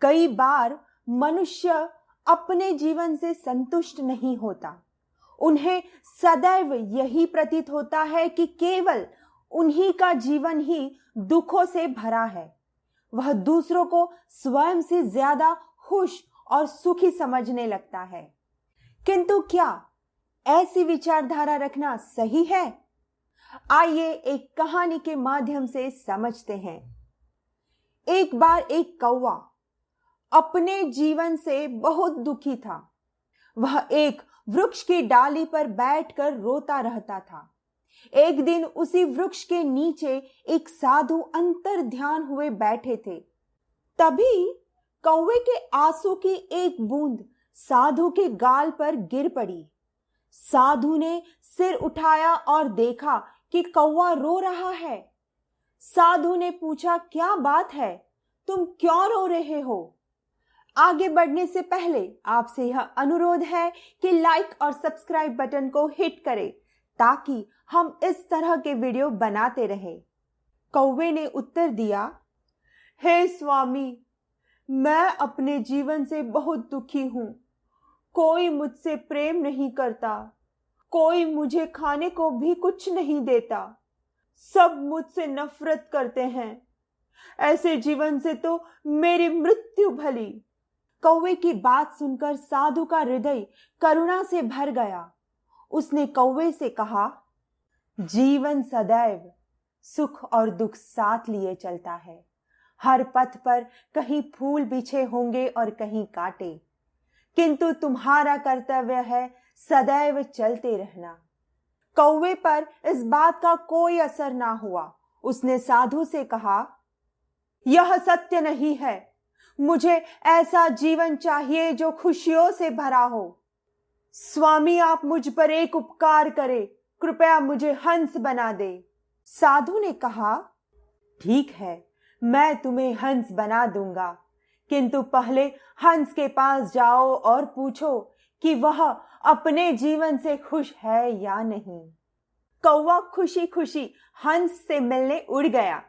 कई बार मनुष्य अपने जीवन से संतुष्ट नहीं होता। उन्हें सदैव यही प्रतीत होता है कि केवल उन्हीं का जीवन ही दुखों से भरा है। वह दूसरों को स्वयं से ज्यादा खुश और सुखी समझने लगता है। किंतु क्या ऐसी विचारधारा रखना सही है? आइए एक कहानी के माध्यम से समझते हैं। एक बार एक कौवा अपने जीवन से बहुत दुखी था। वह एक वृक्ष की डाली पर बैठकर रोता रहता था। एक दिन उसी वृक्ष के नीचे एक साधु अंतर ध्यान हुए बैठे थे। तभी कौवे के आंसू की एक बूंद साधु के गाल पर गिर पड़ी। साधु ने सिर उठाया और देखा कि कौवा रो रहा है। साधु ने पूछा, क्या बात है? तुम क्यों रो रहे हो? आगे बढ़ने से पहले आपसे यह अनुरोध है कि लाइक और सब्सक्राइब बटन को हिट करें ताकि हम इस तरह के वीडियो बनाते रहें। कौवे ने उत्तर दिया, हे स्वामी, मैं अपने जीवन से बहुत दुखी हूं। कोई मुझसे प्रेम नहीं करता, कोई मुझे खाने को भी कुछ नहीं देता, सब मुझसे नफरत करते हैं। ऐसे जीवन से तो मेरी मृत्यु भली। कौवे की बात सुनकर साधु का हृदय करुणा से भर गया। उसने कौवे से कहा, जीवन सदैव सुख और दुख साथ लिए चलता है। हर पथ पर कहीं फूल बिछे होंगे और कहीं कांटे, किंतु तुम्हारा कर्तव्य है सदैव चलते रहना। कौवे पर इस बात का कोई असर ना हुआ। उसने साधु से कहा, यह सत्य नहीं है। मुझे ऐसा जीवन चाहिए जो खुशियों से भरा हो। स्वामी, आप मुझ पर एक उपकार करें, कृपया मुझे हंस बना दे। साधु ने कहा, ठीक है, मैं तुम्हें हंस बना दूंगा, किंतु पहले हंस के पास जाओ और पूछो कि वह अपने जीवन से खुश है या नहीं। कौवा खुशी खुशी हंस से मिलने उड़ गया।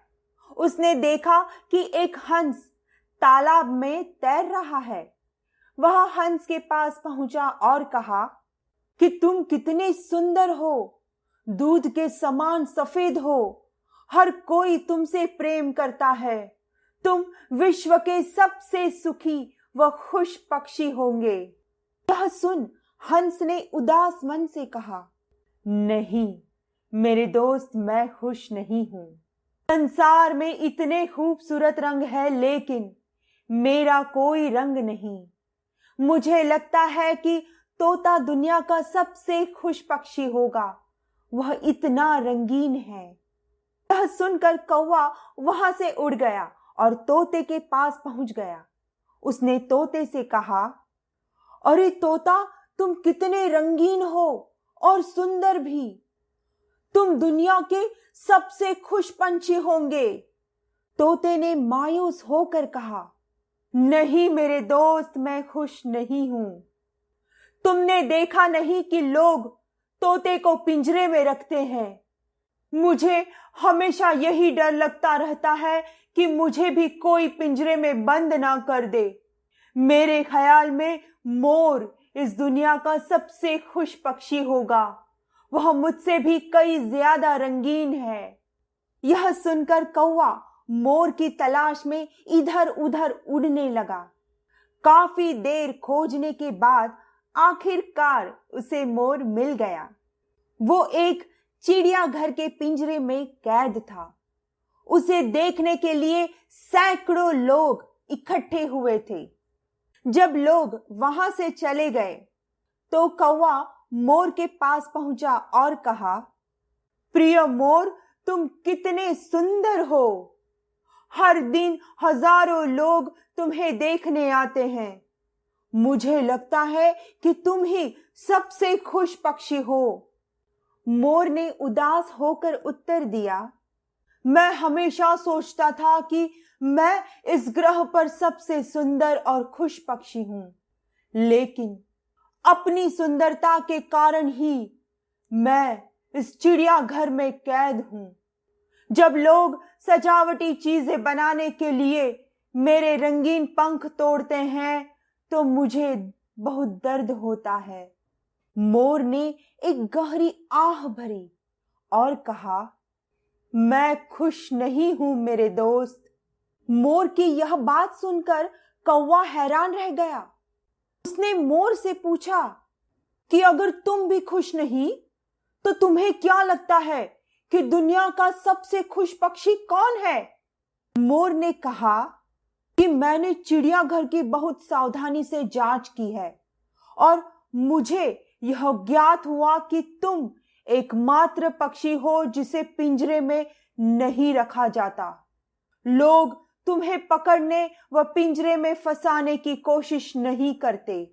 उसने देखा कि एक हंस तालाब में तैर रहा है। वह हंस के पास पहुंचा और कहा कि तुम कितने सुंदर हो, दूध के समान सफेद हो, हर कोई तुमसे प्रेम करता है। तुम विश्व के सबसे सुखी व खुश पक्षी होंगे। यह सुन हंस ने उदास मन से कहा, नहीं मेरे दोस्त, मैं खुश नहीं हूं। संसार में इतने खूबसूरत रंग है, लेकिन मेरा कोई रंग नहीं। मुझे लगता है कि तोता दुनिया का सबसे खुश पक्षी होगा, वह इतना रंगीन है। यह सुनकर कौवा वहां से उड़ गया और तोते के पास पहुंच गया। उसने तोते से कहा, अरे तोता, तुम कितने रंगीन हो और सुंदर भी। तुम दुनिया के सबसे खुश पंछी होंगे। तोते ने मायूस होकर कहा, नहीं मेरे दोस्त, मैं खुश नहीं हूं। तुमने देखा नहीं कि लोग तोते को पिंजरे में रखते हैं। मुझे हमेशा यही डर लगता रहता है कि मुझे भी कोई पिंजरे में बंद ना कर दे। मेरे ख्याल में मोर इस दुनिया का सबसे खुश पक्षी होगा। वह मुझसे भी कई ज्यादा रंगीन है। यह सुनकर कौवा मोर की तलाश में इधर उधर उड़ने लगा। काफी देर खोजने के बाद आखिरकार उसे मोर मिल गया। वो एक चिड़ियाघर के पिंजरे में कैद था। उसे देखने के लिए सैकड़ों लोग इकट्ठे हुए थे। जब लोग वहां से चले गए तो कौवा मोर के पास पहुंचा और कहा, प्रिय मोर, तुम कितने सुंदर हो। हर दिन हजारों लोग तुम्हें देखने आते हैं। मुझे लगता है कि तुम ही सबसे खुश पक्षी हो। मोर ने उदास होकर उत्तर दिया, मैं हमेशा सोचता था कि मैं इस ग्रह पर सबसे सुंदर और खुश पक्षी हूं, लेकिन अपनी सुंदरता के कारण ही मैं इस चिड़ियाघर में कैद हूं। जब लोग सजावटी चीजें बनाने के लिए मेरे रंगीन पंख तोड़ते हैं तो मुझे बहुत दर्द होता है। मोर ने एक गहरी आह भरी और कहा, मैं खुश नहीं हूं मेरे दोस्त। मोर की यह बात सुनकर कौवा हैरान रह गया। उसने मोर से पूछा कि अगर तुम भी खुश नहीं तो तुम्हें क्या लगता है कि दुनिया का सबसे खुश पक्षी कौन है? मोर ने कहा कि मैंने चिड़ियाघर की बहुत सावधानी से जांच की है और मुझे यह ज्ञात हुआ कि तुम एकमात्र पक्षी हो जिसे पिंजरे में नहीं रखा जाता। लोग तुम्हें पकड़ने व पिंजरे में फंसाने की कोशिश नहीं करते।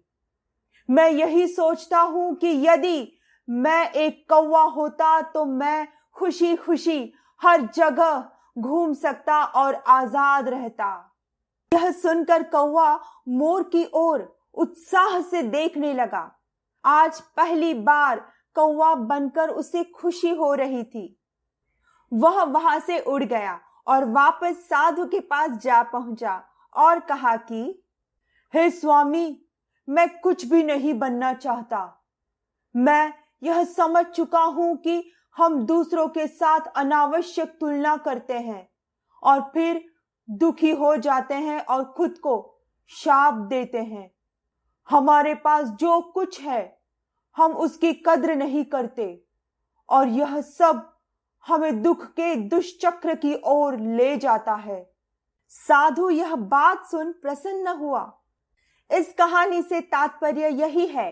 मैं यही सोचता हूं कि यदि मैं एक कौवा होता तो मैं खुशी खुशी हर जगह घूम सकता और आजाद रहता। यह सुनकर कौवा मोर की ओर उत्साह से देखने लगा। आज पहली बार कौवा बनकर उसे खुशी हो रही थी। वह वहां से उड़ गया और वापस साधु के पास जा पहुंचा और कहा कि हे स्वामी, मैं कुछ भी नहीं बनना चाहता। मैं यह समझ चुका हूं कि हम दूसरों के साथ अनावश्यक तुलना करते हैं और फिर दुखी हो जाते हैं और खुद को शाप देते हैं। हमारे पास जो कुछ है हम उसकी कद्र नहीं करते और यह सब हमें दुख के दुष्चक्र की ओर ले जाता है। साधु यह बात सुन प्रसन्न हुआ। इस कहानी से तात्पर्य यही है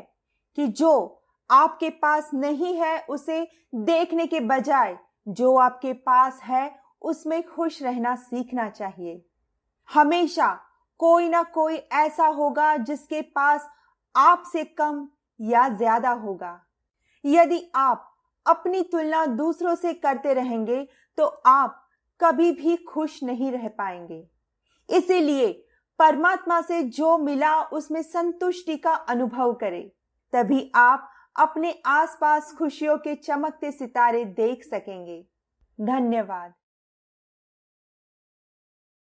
कि जो आपके पास नहीं है उसे देखने के बजाय जो आपके पास है उसमें खुश रहना सीखना चाहिए। हमेशा कोई ना कोई ऐसा होगा जिसके पास आपसे कम या ज्यादा होगा। यदि आप अपनी तुलना दूसरों से करते रहेंगे तो आप कभी भी खुश नहीं रह पाएंगे। इसीलिए परमात्मा से जो मिला उसमें संतुष्टि का अनुभव करें, तभी आप अपने आसपास खुशियों के चमकते सितारे देख सकेंगे। धन्यवाद।